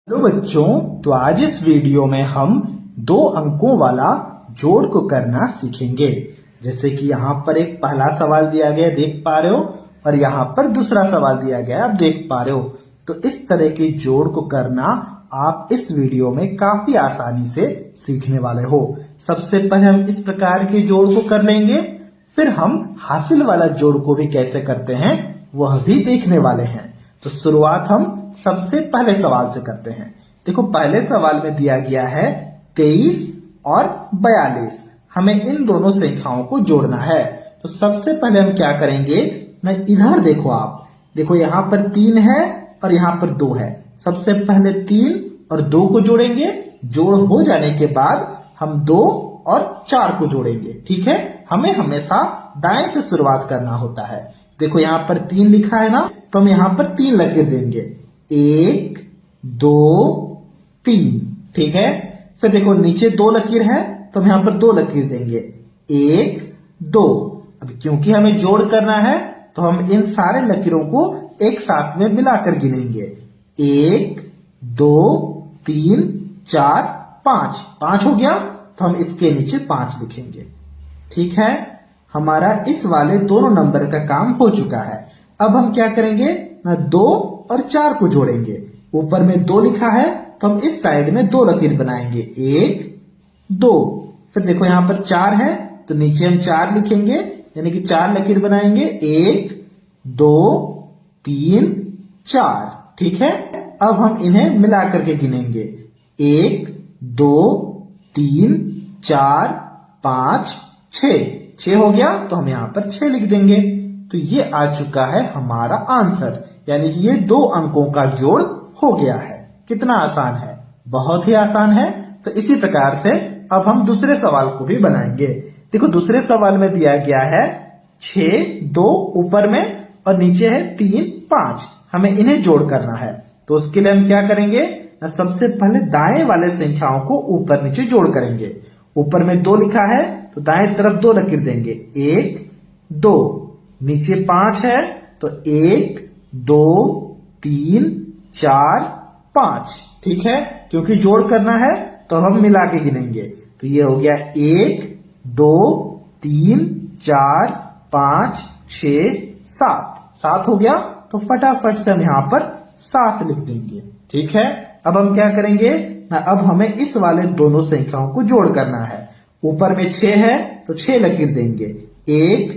Hello बच्चों, तो आज इस वीडियो में हम 2 अंकों वाला जोड़ को करना सीखेंगे। जैसे कि यहाँ पर एक पहला सवाल दिया गया देख पा रहे हो और यहाँ पर दूसरा सवाल दिया गया आप देख पा रहे हो। तो इस तरह के जोड़ को करना आप इस वीडियो में काफी आसानी से सीखने वाले हो। सबसे पहले हम इस प्रकार के जोड़ को कर लेंगे, फिर हम हासिल वाला जोड़ को भी कैसे करते हैं वह भी देखने वाले हैं। तो शुरुआत हम सबसे पहले सवाल से करते हैं। देखो, पहले सवाल में दिया गया है 23 और 42। हमें इन दोनों संख्याओं को जोड़ना है। तो सबसे पहले हम क्या करेंगे ना, इधर देखो, आप देखो यहाँ पर 3 है और यहाँ पर 2 है। सबसे पहले 3 और 2 को जोड़ेंगे। जोड़ हो जाने के बाद हम 2 और 4 को जोड़ेंगे। ठीक है, हमें हमेशा दाएं से शुरुआत करना होता है। देखो यहाँ पर 3 लिखा है ना, तो हम यहाँ पर 3 लकीर देंगे, 1 2 3। ठीक है, फिर देखो नीचे 2 लकीर है तो हम यहाँ पर 2 लकीर देंगे, 1 2। अब क्योंकि हमें जोड़ करना है तो हम इन सारे लकीरों को एक साथ में मिलाकर गिनेंगे, 1 2 3 4 5। 5 हो गया तो हम इसके नीचे 5 लिखेंगे। ठीक है, हमारा इस वाले दोनों नंबर का काम हो चुका है। अब हम क्या करेंगे ना, 2 और 4 को जोड़ेंगे। ऊपर में 2 लिखा है तो हम इस साइड में 2 लकीर बनाएंगे, 1 2। फिर देखो यहाँ पर 4 है तो नीचे हम 4 लिखेंगे, यानी कि 4 लकीर बनाएंगे, 1 2 3 4। ठीक है, अब हम इन्हें मिला करके गिनेंगे, 1 2 3 4 5 6। 6 हो गया तो हम यहाँ पर 6 लिख देंगे। तो ये आ चुका है हमारा आंसर, यानी कि ये 2 अंकों का जोड़ हो गया है। कितना आसान है, बहुत ही आसान है। तो इसी प्रकार से अब हम दूसरे सवाल को भी बनाएंगे। देखो, दूसरे सवाल में दिया गया है 6 2 ऊपर में और नीचे है 3 5। हमें इन्हें जोड़ करना है। तो उसके लिए हम क्या करेंगे, सबसे पहले दाएं वाले संख्याओं को ऊपर नीचे जोड़ करेंगे। ऊपर में 2 लिखा है तो दाएं तरफ 2 लकीर देंगे, 1 2। नीचे 5 है तो 1 2 3 4 5। ठीक है, क्योंकि जोड़ करना है तो हम मिला के गिनेंगे। तो ये हो गया 1 2 3 4 5 6 7। 7 हो गया तो फटाफट से हम यहाँ पर 7 लिख देंगे। ठीक है, अब हम क्या करेंगे ना, अब हमें इस वाले दोनों संख्याओं को जोड़ करना है। ऊपर में 6 है तो 6 लकीर देंगे, 1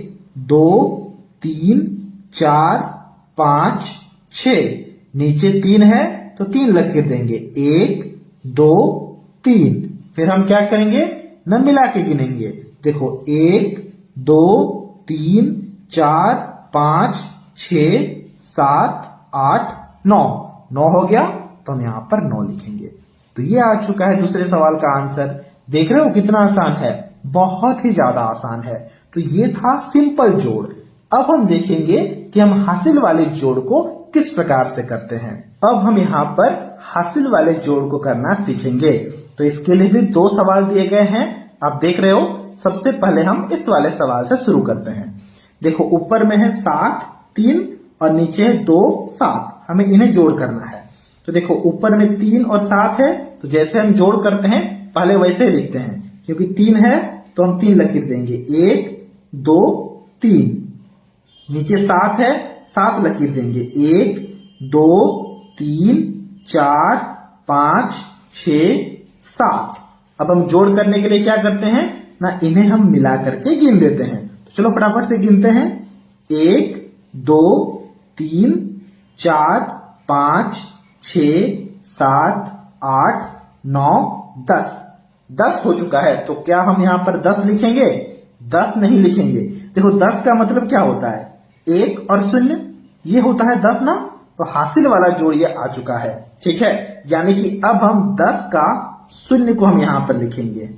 2 3 4 5 6। नीचे 3 है तो 3 लकीर देंगे, 1 2 3। फिर हम क्या करेंगे ना, मिला के गिनेंगे। देखो, 1 2 3 4 5 6 7 8 9। 9 हो गया तो हम यहाँ पर 9 लिखेंगे। तो ये आ चुका है दूसरे सवाल का आंसर। देख रहे हो कितना आसान है, बहुत ही ज्यादा आसान है। तो ये था सिंपल जोड़। अब हम देखेंगे कि हम हासिल वाले जोड़ को किस प्रकार से करते हैं। अब हम यहाँ पर हासिल वाले जोड़ को करना सीखेंगे। तो इसके लिए भी 2 सवाल दिए गए हैं, आप देख रहे हो। सबसे पहले हम इस वाले सवाल से शुरू करते हैं। देखो, ऊपर में है 7 3 और नीचे है 2 7। हमें इन्हें जोड़ करना है। तो देखो, ऊपर में 3 और 7 है तो जैसे हम जोड़ करते हैं पहले वैसे ही लिखते हैं। क्योंकि 3 है तो हम 3 लकीर देंगे, 1 2 3। नीचे 7 है, 7 लकीर देंगे, 1 2 3 4 5 6 7। अब हम जोड़ करने के लिए क्या करते हैं ना, इन्हें हम मिला करके गिन देते हैं। तो चलो फटाफट से गिनते हैं, 1 2 3 4 5 6 7 8 9 10। 10 हो चुका है। तो क्या हम यहाँ पर 10 लिखेंगे? 10 नहीं लिखेंगे। देखो, 10 का मतलब क्या होता है, 1 और 0, ये होता है 10 ना। तो हासिल वाला जोड़ ये आ चुका है। ठीक है, यानी कि अब हम 10 का 0 को हम यहाँ पर लिखेंगे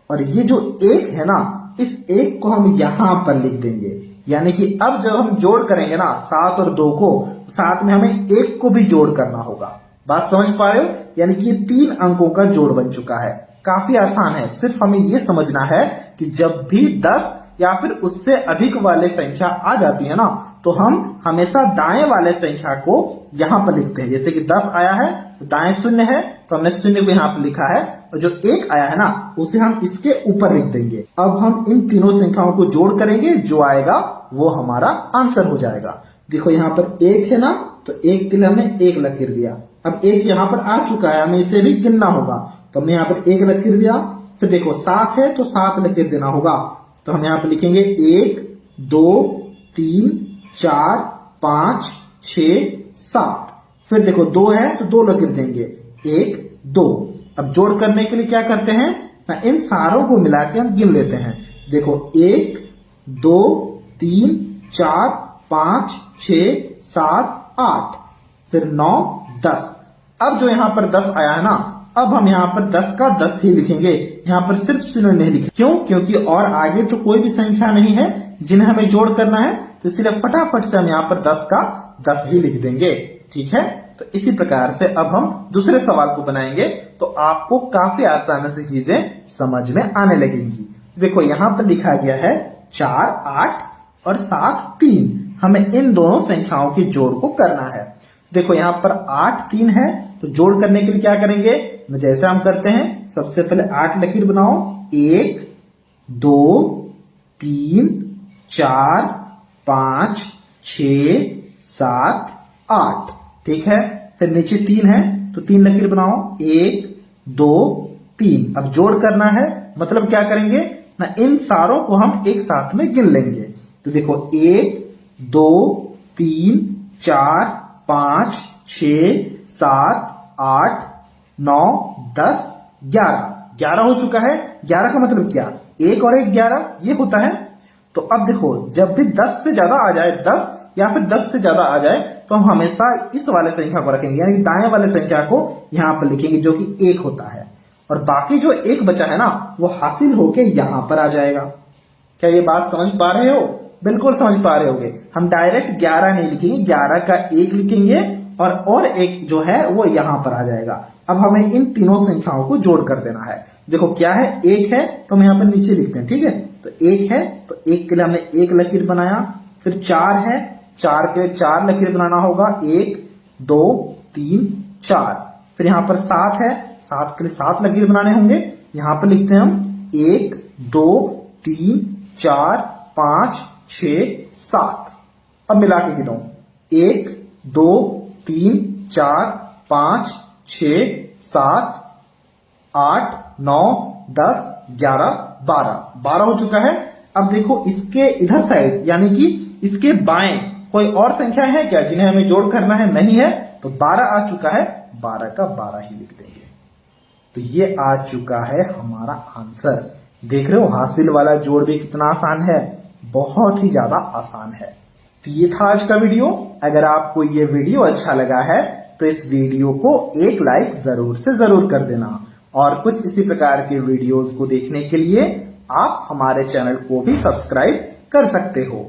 और ये जो 1 है ना, इस 1 को हम यहाँ पर लिख देंगे। यानी कि अब जब हम जोड़ करेंगे ना 7 और 2 को, साथ में हमें 1 को भी जोड़ करना होगा। बात समझ पा रहे हो? यानी कि 3 अंकों का जोड़ बन चुका है। काफी आसान है। सिर्फ हमें यह समझना है कि जब भी 10 या फिर उससे अधिक वाले संख्या आ जाती है ना, तो हम हमेशा दाएं वाले संख्या को यहाँ पर लिखते हैं। जैसे कि 10 आया है तो दाएं शून्य है तो हमने शून्य को यहाँ पर लिखा है, और जो 1 आया है ना उसे हम इसके ऊपर लिख देंगे। अब हम इन तीनों संख्याओं को जोड़ करेंगे, जो आएगा वो हमारा आंसर हो जाएगा। देखो यहाँ पर 1 है ना, तो 1 के लिए हमने 1 लकीर दिया। अब 1 यहाँ पर आ चुका है, हमें इसे भी गिनना होगा, तो हमने यहाँ पर 1 लकीर दिया। फिर देखो 7 है तो 7 लकीर देना होगा, तो हम यहाँ पर लिखेंगे 1 2 3 4 5 6 7। फिर देखो 2 है तो 2 लकीर देंगे, 1 2। अब जोड़ करने के लिए क्या करते हैं ना, इन सारों को मिला के हम गिन लेते हैं। देखो 1 2 3 4 5 6 7 8, फिर 9 10। अब जो यहाँ पर 10 आया है ना, अब हम यहाँ पर 10 का 10 ही लिखेंगे, यहाँ पर सिर्फ शून्य नहीं लिखेंगे। क्यों? क्योंकि और आगे तो कोई भी संख्या नहीं है जिन्हें हमें जोड़ करना है, तो इसलिए फटाफट से हम यहाँ पर 10 का 10 ही लिख देंगे। ठीक है, तो इसी प्रकार से अब हम दूसरे सवाल को बनाएंगे, तो आपको काफी आसानी से चीजें समझ में आने लगेंगी। देखो यहाँ पर लिखा गया है 4 8 और 7 3। हमें इन दोनों संख्याओं के जोड़ को करना है। देखो यहाँ पर 8 3 है, तो जोड़ करने के लिए क्या करेंगे, जैसे हम करते हैं, सबसे पहले 8 लकीर बनाओ, 1 2 3 4 5 6 7 8। ठीक है, फिर नीचे 3 है तो 3 लकीर बनाओ, 1 2 3। अब जोड़ करना है, मतलब क्या करेंगे ना, इन सारों को हम एक साथ में गिन लेंगे। तो देखो 1 2 3 4 5 6 7 8 9 10 11 हो चुका है। 11 का मतलब क्या, 1 और 1 11 ये होता है। तो अब देखो जब भी 10 से ज्यादा आ जाए, 10 या फिर 10 से ज्यादा आ जाए, तो हम हमेशा इस वाले संख्या को रखेंगे, यानी दाएं वाले संख्या को यहां पर लिखेंगे, जो कि 1 होता है, और बाकी जो 1 बचा है ना वो हासिल होके यहां पर आ जाएगा। क्या ये बात समझ पा रहे हो? बिल्कुल समझ पा रहे होगे। हम डायरेक्ट 11 नहीं लिखेंगे, 11 का 1 लिखेंगे और एक जो है वो यहां पर आ जाएगा। अब हमें इन तीनों संख्याओं को जोड़ कर देना है। देखो क्या है, 1 है तो हम यहाँ पर नीचे लिखते हैं। ठीक है, तो 1 है तो 1 के लिए हमने 1 लकीर बनाया। फिर 4 है, 4 के लिए 4 लकीर बनाना होगा, 1 2 3 4। फिर यहाँ पर 7 है, 7 के लिए 7 लकीर बनाने होंगे। यहाँ पर लिखते हैं हम 1 2 3 4 5 6 7। अब मिला के गिनो, 1 2 3 4 5 6 7 8 9 10 11 12 हो चुका है। अब देखो इसके इधर साइड यानी कि इसके बाएं कोई और संख्या है क्या जिन्हें हमें जोड़ करना है? नहीं है, तो 12 आ चुका है, 12 का 12 ही लिख देंगे। तो ये आ चुका है हमारा आंसर। देख रहे हो हासिल वाला जोड़ भी कितना आसान है, बहुत ही ज्यादा आसान है। तो ये था आज का वीडियो। अगर आपको ये वीडियो अच्छा लगा है तो इस वीडियो को एक लाइक जरूर से जरूर कर देना, और कुछ इसी प्रकार के वीडियोस को देखने के लिए आप हमारे चैनल को भी सब्सक्राइब कर सकते हो।